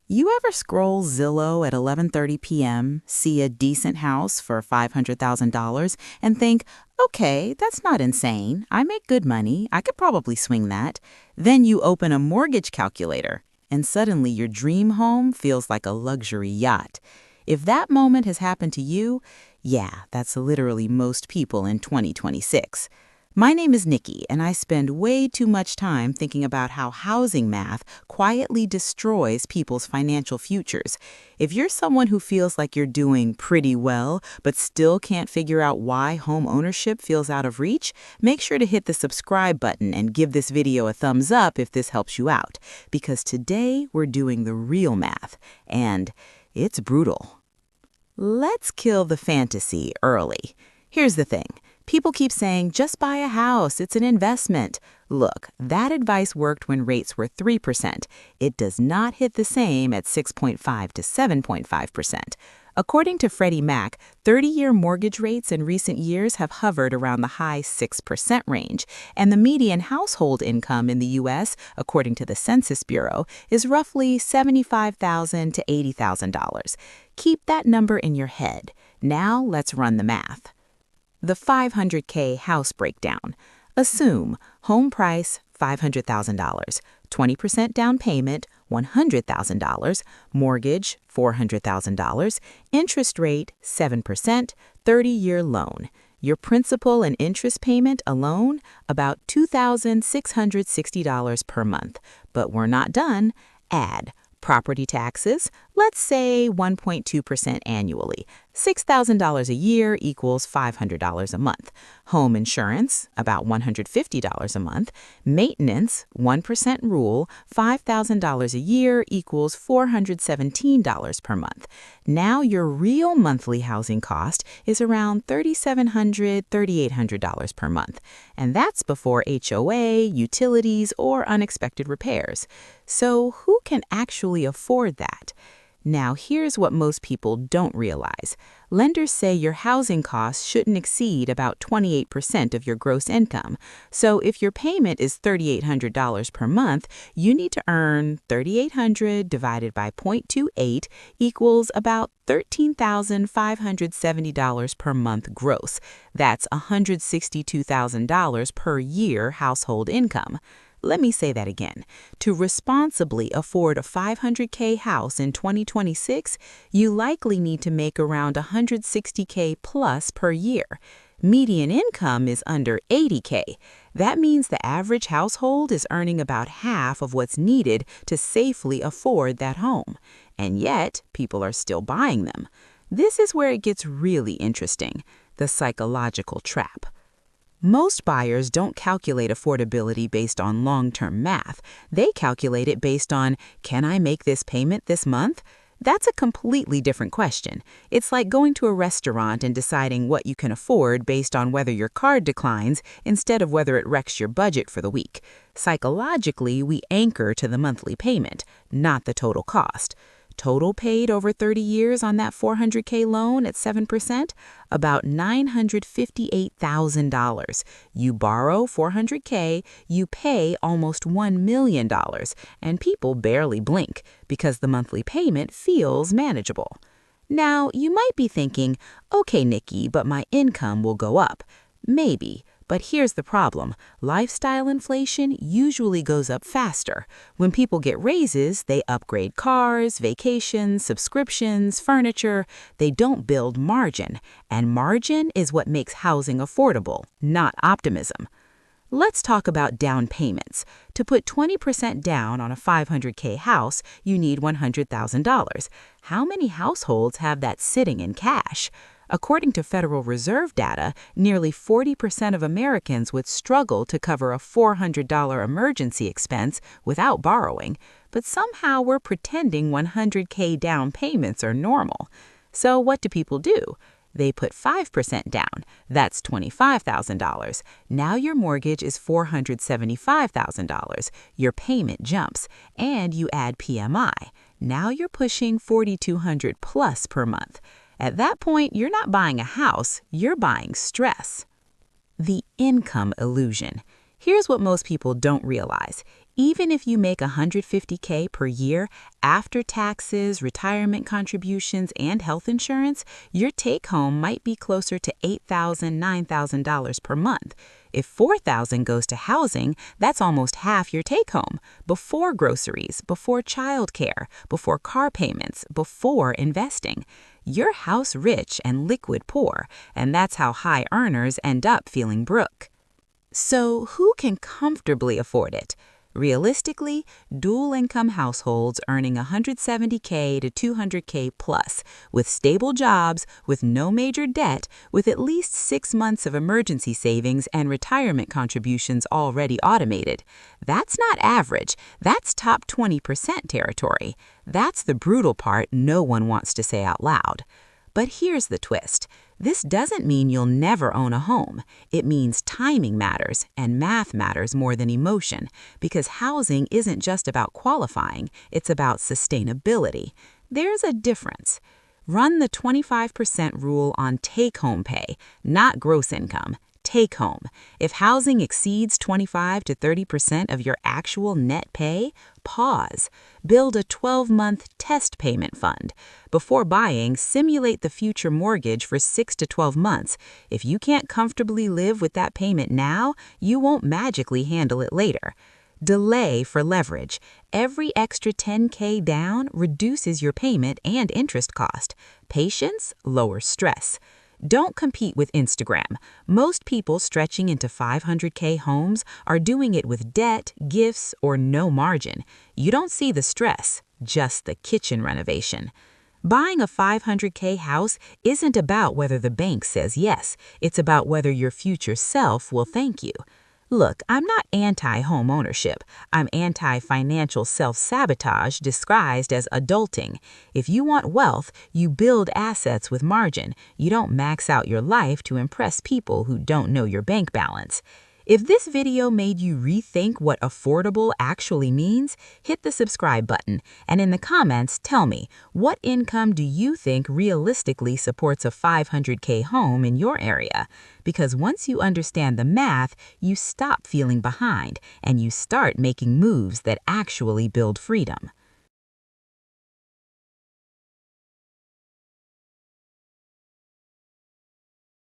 You ever scroll Zillow at 11:30 p.m., see a decent house for $500,000, and think, okay, that's not insane. I make good money. I could probably swing that. Then you open a mortgage calculator, and suddenly your dream home feels like a luxury yacht. If that moment has happened to you, yeah, that's literally most people in 2026. My name is Nickee, and I spend way too much time thinking about how housing math quietly destroys people's financial futures. If you're someone who feels like you're doing pretty well, but still can't figure out why home ownership feels out of reach, make sure to hit the subscribe button and give this video a thumbs up if this helps you out. Because today we're doing the real math, and it's brutal. Let's kill the fantasy early. Here's the thing. People keep saying, just buy a house, it's an investment. Look, that advice worked when rates were 3%. It does not hit the same at 6.5 to 7.5%. According to Freddie Mac, 30-year mortgage rates in recent years have hovered around the high 6% range, and the median household income in the U.S., according to the Census Bureau, is roughly $75,000 to $80,000. Keep that number in your head. Now let's run the math. The 500K house breakdown. Assume home price $500,000, 20% down payment $100,000, mortgage $400,000, interest rate 7%, 30-year loan. Your principal and interest payment alone about $2,660 per month. But we're not done. Add property taxes, let's say 1.2% annually. $6,000 a year equals $500 a month. Home insurance, about $150 a month. Maintenance, 1% rule, $5,000 a year equals $417 per month. Now your real monthly housing cost is around $3,700, $3,800 per month. And that's before HOA, utilities, or unexpected repairs. So who can actually afford that? Now, here's what most people don't realize. Lenders say your housing costs shouldn't exceed about 28% of your gross income. So if your payment is $3,800 per month, you need to earn $3,800 divided by 0.28 equals about $13,570 per month gross. That's $162,000 per year household income. Let me say that again. To responsibly afford a 500K house in 2026, you likely need to make around $160K plus per year. Median income is under $80K. That means the average household is earning about half of what's needed to safely afford that home. And yet, people are still buying them. This is where it gets really interesting, the psychological trap. Most buyers don't calculate affordability based on long-term math. They calculate it based on, can I make this payment this month? That's a completely different question. It's like going to a restaurant and deciding what you can afford based on whether your card declines instead of whether it wrecks your budget for the week. Psychologically, we anchor to the monthly payment, not the total cost. Total paid over 30 years on that 400K loan at 7%? About $958,000. You borrow 400K, you pay almost $1 million, and people barely blink because the monthly payment feels manageable. Now, you might be thinking, okay, Nickee, but my income will go up. Maybe. But here's the problem. Lifestyle inflation usually goes up faster. When people get raises, they upgrade cars, vacations, subscriptions, furniture. They don't build margin. And margin is what makes housing affordable, not optimism. Let's talk about down payments. To put 20% down on a 500K house, you need $100,000. How many households have that sitting in cash? According to Federal Reserve data, nearly 40% of Americans would struggle to cover a $400 emergency expense without borrowing, but somehow we're pretending 100K down payments are normal. So what do people do? They put 5% down. That's $25,000. Now your mortgage is $475,000. Your payment jumps, and you add PMI. Now you're pushing $4,200 plus per month. At that point, you're not buying a house, you're buying stress. The income illusion. Here's what most people don't realize. Even if you make $150K per year, after taxes, retirement contributions, and health insurance, your take-home might be closer to $8,000, $9,000 per month. If $4,000 goes to housing, that's almost half your take-home, before groceries, before childcare, before car payments, before investing. You're house rich and liquid poor, and that's how high earners end up feeling broke. So who can comfortably afford it? Realistically, dual-income households earning $170K to $200K plus, with stable jobs, with no major debt, with at least 6 months of emergency savings and retirement contributions already automated. That's not average. That's top 20% territory. That's the brutal part no one wants to say out loud. But here's the twist. This doesn't mean you'll never own a home. It means timing matters, and math matters more than emotion, because housing isn't just about qualifying, it's about sustainability. There's a difference. Run the 25% rule on take-home pay, not gross income. Take home. If housing exceeds 25 to 30% of your actual net pay, pause. Build a 12-month test payment fund. Before buying, simulate the future mortgage for 6 to 12 months. If you can't comfortably live with that payment now, you won't magically handle it later. Delay for leverage. Every extra $10K down reduces your payment and interest cost. Patience lowers stress. Don't compete with Instagram. Most people stretching into 500K homes are doing it with debt, gifts, or no margin. You don't see the stress, just the kitchen renovation. Buying a 500K house isn't about whether the bank says yes. It's about whether your future self will thank you. Look, I'm not anti-home ownership. I'm anti-financial self-sabotage disguised as adulting. If you want wealth, you build assets with margin. You don't max out your life to impress people who don't know your bank balance. If this video made you rethink what affordable actually means, hit the subscribe button. And in the comments, tell me, what income do you think realistically supports a 500K home in your area? Because once you understand the math, you stop feeling behind and you start making moves that actually build freedom.